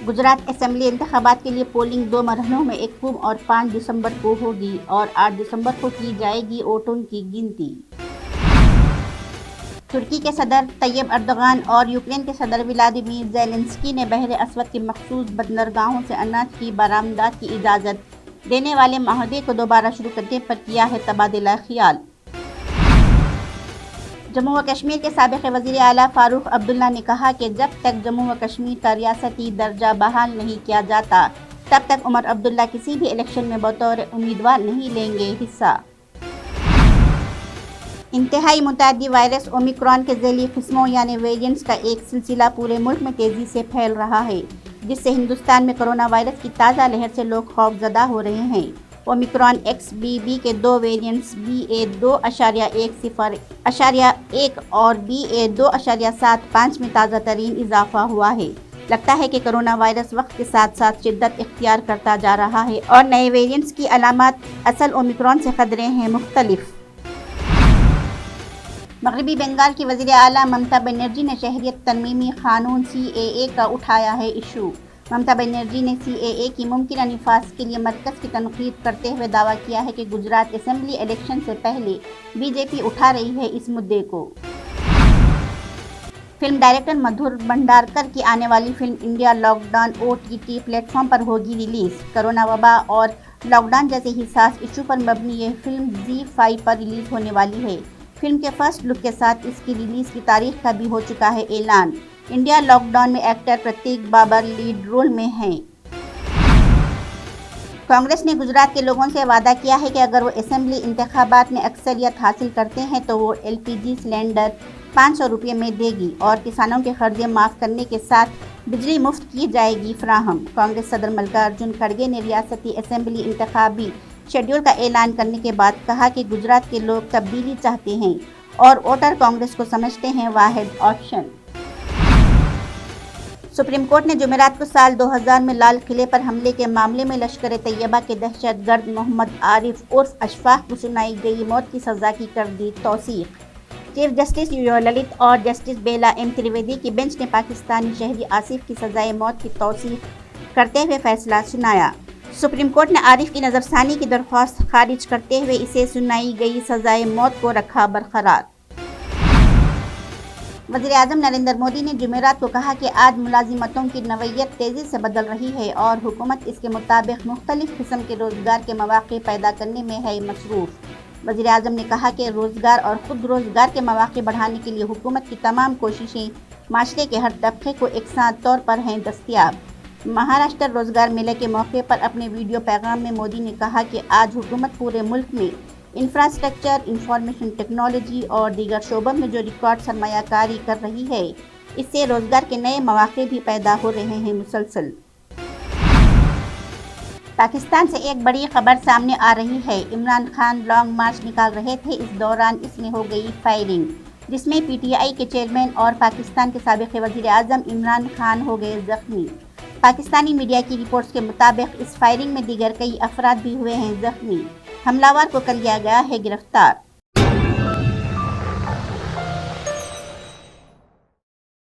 Gujarat assembly इंतखाबात के लिए पोलिंग 2 मरहलों में 1 और 5 दिसंबर को होगी और 8 दिसंबर को की जाएगी वोटों की गिनती। तुर्की के सदर तैयब अर्दोगान और यूक्रेन के सदर व्लादिमीर ज़ेलेंस्की ने बहर अस्वद की मखसूस बंदरगाहों से अनाज की बरामदात की इजाज़त देने वाले माहदे को दोबारा शुरू करने पर किया है तबादला ख्याल। जम्मू व कश्मीर के साबिक़ वज़ीर आला फ़ारूक अब्दुल्ला ने कहा कि जब तक जम्मू व कश्मीर का रियासती दर्जा बहाल नहीं किया जाता तब तक उमर अब्दुल्ला किसी भी इलेक्शन में बतौर उम्मीदवार नहीं लेंगे हिस्सा। इंतहाई मुतअद्दी वायरस ओमिक्रॉन के ज़ैली किस्मों यानी वेरिएंट्स का एक सिलसिला पूरे मुल्क में तेज़ी से फैल रहा है, जिससे हिंदुस्तान में कोरोना वायरस की ताज़ा लहर से लोग खौफज़दा हो रहे हैं। ओमिक्रॉन XBB के 2 वेरिएंट्स BA.2.0.1 और BA.2.75 में ताज़ा तरीन इजाफा हुआ है। लगता है कि कोरोना वायरस वक्त के साथ साथ शिद्दत इख्तियार करता जा रहा है और नए वेरिएंट्स की अलामात असल ओमिक्रॉन से कदरें हैं मुख्तलिफ। मगरबी बंगाल की वज़ीर आला ममता बनर्जी ने शहरियत तरमीमी क़ानून CAA का उठाया है इशू। ममता बनर्जी ने CAA की मुमकिन निफाज के लिए मरकज़ की तनक़ीद करते हुए दावा किया है कि गुजरात असेंबली इलेक्शन से पहले BJP उठा रही है इस मुद्दे को। फिल्म डायरेक्टर मधुर भंडारकर की आने वाली film India lockdown OTT platform पर होगी रिलीज़। कोरोना वबा और लॉकडाउन जैसे हिसास इशू पर मबनी यह फिल्म ZEE5 पर रिलीज़ होने वाली है। फिल्म के फर्स्ट लुक के साथ इसकी रिलीज़ की तारीख का भी हो चुका है ऐलान। इंडिया लॉकडाउन में एक्टर प्रतीक बाबर लीड रोल में हैं। कांग्रेस ने गुजरात के लोगों से वादा किया है कि अगर वो असेंबली इंतखाबात में अक्सरियत हासिल करते हैं तो वो LPG सिलेंडर 500 रुपये में देगी और किसानों के कर्जे माफ़ करने के साथ बिजली मुफ्त की जाएगी फराहम। कांग्रेस सदर मल्लिकार्जुन खड़गे ने रियासती असेंबली इंतखाबी शेड्यूल का ऐलान करने के बाद कहा कि गुजरात के लोग तब्दीली चाहते हैं और वोटर कांग्रेस को समझते हैं वाहिद ऑप्शन। सुप्रीम कोर्ट ने जुमेरात को साल 2000 में लाल किले पर हमले के मामले में लश्कर तैयबा के दहशतगर्द मोहम्मद आरिफ उर्फ अशफाक को सुनाई गई मौत की सज़ा की कर दी तौसीक। चीफ जस्टिस UU ललित और जस्टिस बेला M त्रिवेदी की बेंच ने पाकिस्तानी शहरी आसिफ की सज़ाए मौत की तौसीक करते हुए फैसला सुनाया। सुप्रीम कोर्ट ने आरिफ की नज़रसानी की दरख्वास्त खारिज करते हुए इसे सुनाई गई सज़ाए मौत को रखा बरकरार। वज़ीर आज़म नरेंद्र मोदी ने जुमेरात को कहा कि आज मुलाजिमतों की नौइयत तेज़ी से बदल रही है और हुकूमत इसके मुताबिक मुख्तलिफ किस्म के रोज़गार के मौक़े पैदा करने में है मसरूफ़। वज़ीर आज़म ने कहा कि रोज़गार और ख़ुद रोज़गार के मौक़े बढ़ाने के लिए हुकूमत की तमाम कोशिशें माशरे के हर तबके को एकसां तौर पर हैं दस्तयाब। महाराष्ट्र रोज़गार मेले के मौके पर अपने वीडियो पैगाम में मोदी ने कहा कि आज हुकूमत पूरे मुल्क में इंफ्रास्ट्रक्चर, इंफॉर्मेशन टेक्नोलॉजी और दीगर शोबों में जो रिकॉर्ड सरमायाकारी कर रही है, इससे रोज़गार के नए मौक़े भी पैदा हो रहे हैं मुसलसल। पाकिस्तान से एक बड़ी खबर सामने आ रही है। इमरान खान लॉन्ग मार्च निकाल रहे थे, इस दौरान इसमें हो गई फायरिंग, जिसमें PTI के चेयरमैन और पाकिस्तान के साबिक़ वज़ीर आज़म इमरान खान हो गए ज़ख्मी। पाकिस्तानी मीडिया की रिपोर्ट्स के मुताबिक इस फायरिंग में दीगर कई अफराद भी हुए हैं ज़ख्मी। हमलावर को कर लिया गया है गिरफ्तार।